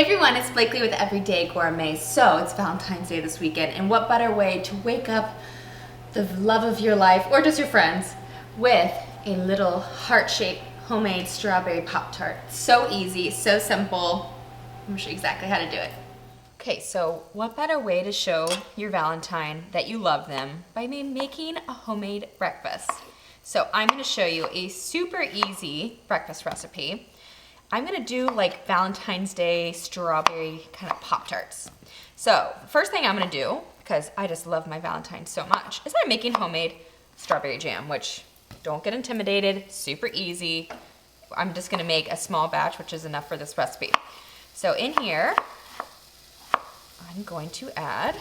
everyone, it's Blakely with Everyday Gourmet. So it's Valentine's Day this weekend, and what better way to wake up the love of your life, or just your friends, with a little heart-shaped homemade strawberry Pop-Tart. So easy, so simple. I'm gonna show you exactly how to do it. Okay, so what better way to show your Valentine that you love them by making a homemade breakfast. So I'm gonna show you a super easy breakfast recipe. I'm gonna do like Valentine's Day strawberry kind of Pop-Tarts. So first thing I'm gonna do, because I just love my Valentine so much, is I'm making homemade strawberry jam, which don't get intimidated, super easy. I'm just gonna make a small batch, which is enough for this recipe. So in here, I'm going to add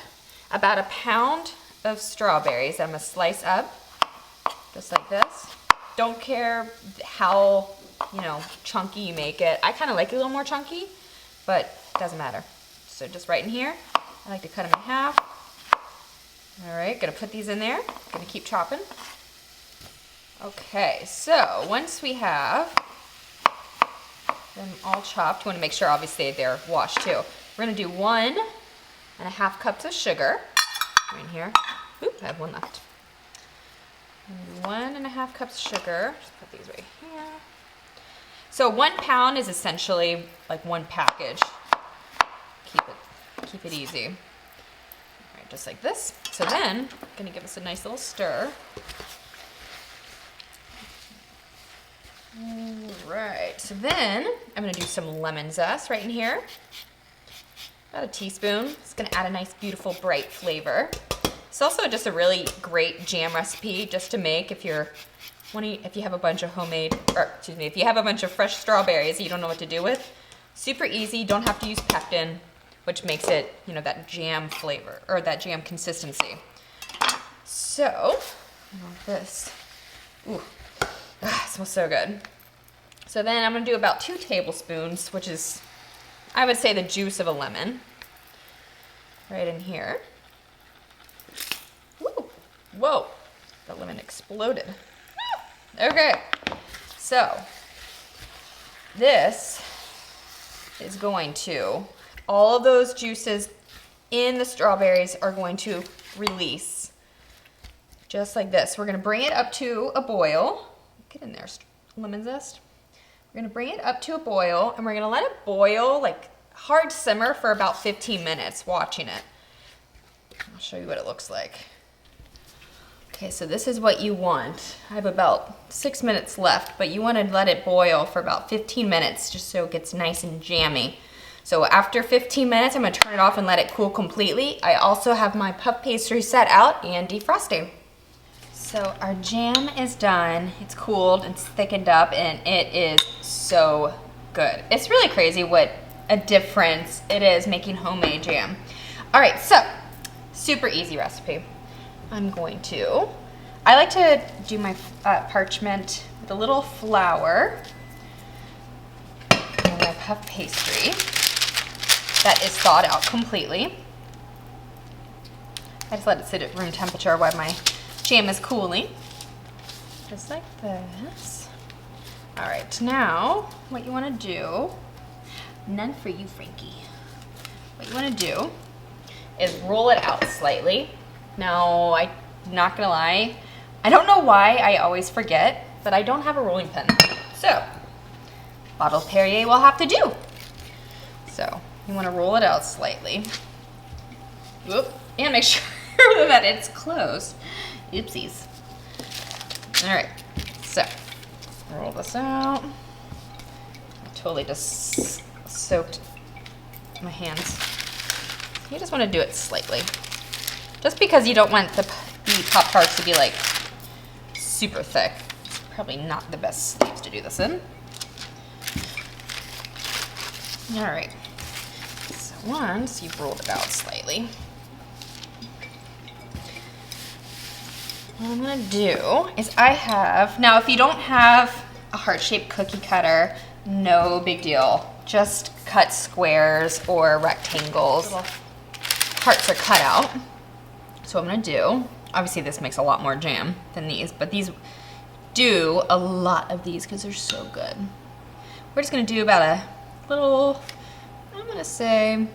about a pound of strawberries that I'm gonna slice up, just like this. Don't care how, chunky you make it. I kind of like it a little more chunky, but it doesn't matter. So just right in here, I like to cut them in half. All right, gonna put these in there. Gonna keep chopping. Okay, so once we have them all chopped, you wanna make sure obviously they're washed too. We're gonna do 1.5 cups of sugar right in here. Oop, I have one left. 1.5 cups of sugar. Just put these right here. So 1 pound is essentially like one package. Keep it easy. All right, just like this. So then, I'm gonna give us a nice little stir. All right, so then I'm gonna do some lemon zest right in here. About a teaspoon. It's gonna add a nice, beautiful, bright flavor. It's also just a really great jam recipe just to make if you have a bunch of if you have a bunch of fresh strawberries that you don't know what to do with. Super easy, don't have to use pectin, which makes it, that jam flavor, or that jam consistency. So, I want this. Ooh, it smells so good. So then I'm gonna do about 2 tablespoons, which is, I would say, the juice of a lemon, right in here. Woo. Whoa, the lemon exploded. Okay, so this is going to, all of those juices in the strawberries are going to release, just like this. We're gonna bring it up to a boil. Get in there, lemon zest. We're gonna bring it up to a boil, and we're gonna let it boil, like hard simmer for about 15 minutes, watching it. I'll show you what it looks like. Okay, so this is what you want. I have about 6 minutes left, but you want to let it boil for about 15 minutes just so it gets nice and jammy. So after 15 minutes, I'm gonna turn it off and let it cool completely. I also have my puff pastry set out and defrosting. So our jam is done. It's cooled, it's thickened up, and it is so good. It's really crazy what a difference it is making homemade jam. All right, so super easy recipe. I like to do my parchment with a little flour and my puff pastry that is thawed out completely. I just let it sit at room temperature while my jam is cooling. Just like this. All right, now what you wanna do, none for you, Frankie. What you wanna do is roll it out slightly. Now, I'm not gonna lie, I don't know why I always forget, but I don't have a rolling pin. So, bottle Perrier will have to do. So, you wanna roll it out slightly. Whoop, and make sure that it's closed. Oopsies. All right, so, roll this out. I totally just soaked my hands. You just wanna do it slightly. Just because you don't want the Pop-Tarts to be like super thick. It's probably not the best sleeves to do this in. All right, so once you've rolled it out slightly, what I'm gonna do is now if you don't have a heart-shaped cookie cutter, no big deal. Just cut squares or rectangles. Little hearts are cut out. So what I'm gonna do, obviously this makes a lot more jam than these, but these do a lot of these because they're so good. We're just gonna do about a little I'm gonna say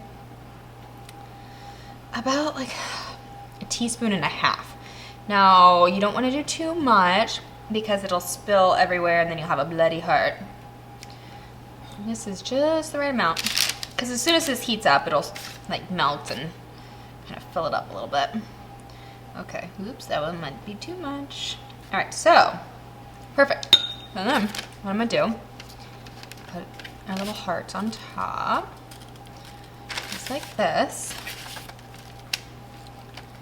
about like a teaspoon and a half. Now, you don't want to do too much because it'll spill everywhere and then you'll have a bloody heart. And this is just the right amount, because as soon as this heats up, it'll like melt and kind of fill it up a little bit. Okay, oops, that one might be too much. All right, so perfect. And then what I'm gonna do, put our little hearts on top, just like this.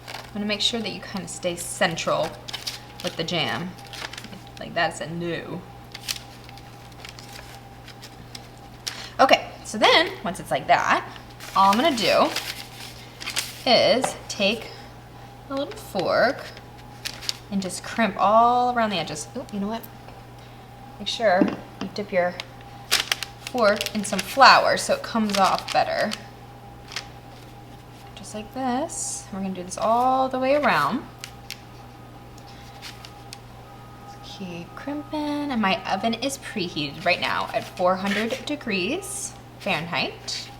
I'm gonna make sure that you kind of stay central with the jam. Like that's a no. Okay, so then once it's like that, all I'm gonna do is take a little fork and just crimp all around the edges. Oh, you know what? Make sure you dip your fork in some flour so it comes off better. Just like this. We're gonna do this all the way around. Just keep crimping, and my oven is preheated right now at 400 degrees Fahrenheit.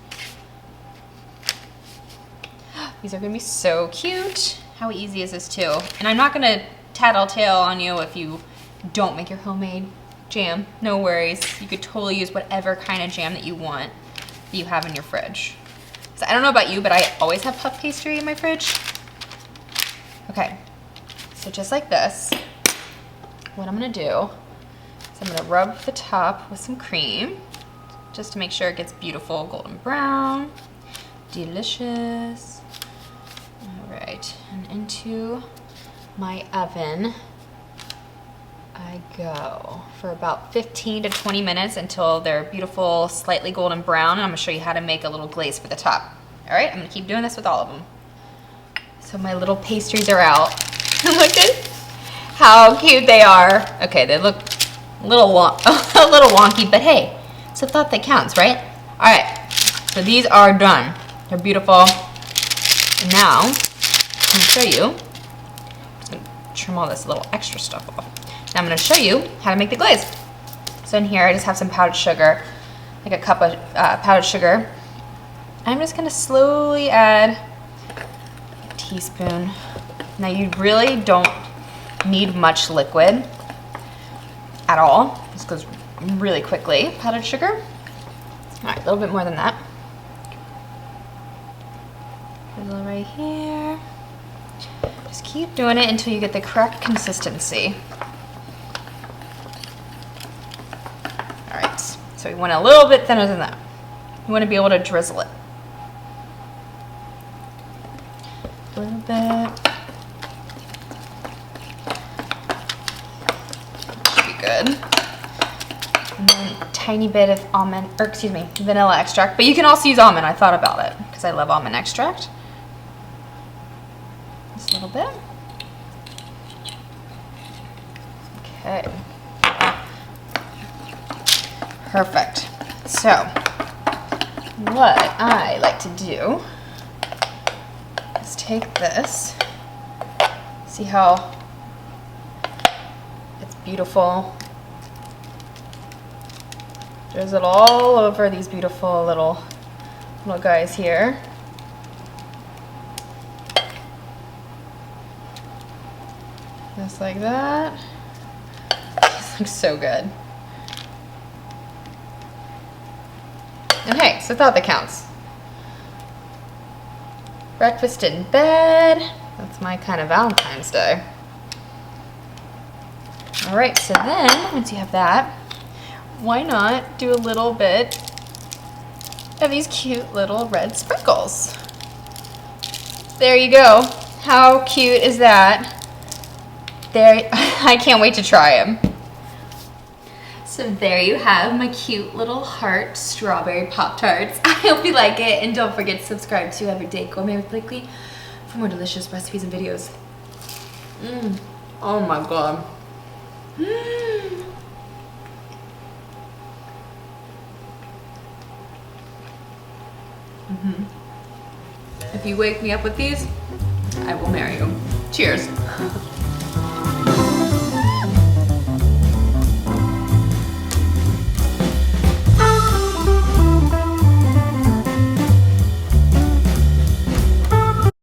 These are gonna be so cute. How easy is this too? And I'm not gonna tattletale on you if you don't make your homemade jam. No worries. You could totally use whatever kind of jam that you want that you have in your fridge. So I don't know about you, but I always have puff pastry in my fridge. Okay, so just like this, what I'm gonna do is I'm gonna rub the top with some cream just to make sure it gets beautiful golden brown, delicious. All right, and into my oven I go for about 15 to 20 minutes until they're beautiful, slightly golden brown. And I'm gonna show you how to make a little glaze for the top. All right, I'm gonna keep doing this with all of them. So my little pastries are out. Look at how cute they are. Okay, they look a little wonky, but hey, it's a thought that counts, right? All right, so these are done. They're beautiful. And now, I'm gonna show you, I'm gonna trim all this little extra stuff off. Now I'm going to show you how to make the glaze. So in here I just have some powdered sugar, like a cup of powdered sugar. I'm just going to slowly add a teaspoon. Now you really don't need much liquid at all. This goes really quickly. Powdered sugar. All right, a little bit more than that. A little right here. Just keep doing it until you get the correct consistency. So we want it a little bit thinner than that. You want to be able to drizzle it. A little bit. Should be good. And then a tiny bit of vanilla extract. But you can also use almond. I thought about it because I love almond extract. Just a little bit. Okay. Perfect. So, what I like to do is take this, see how it's beautiful, drizzle it all over these beautiful little guys here. Just like that. This looks so good. And hey, it's a thought that counts. Breakfast in bed. That's my kind of Valentine's Day. All right, so then once you have that, why not do a little bit of these cute little red sprinkles? There you go. How cute is that? There, I can't wait to try them. So there you have my cute little heart strawberry Pop-Tarts. I hope you like it, and don't forget to subscribe to Everyday Gourmet with Blakely for more delicious recipes and videos. Oh my god. If you wake me up with these, I will marry you. Cheers.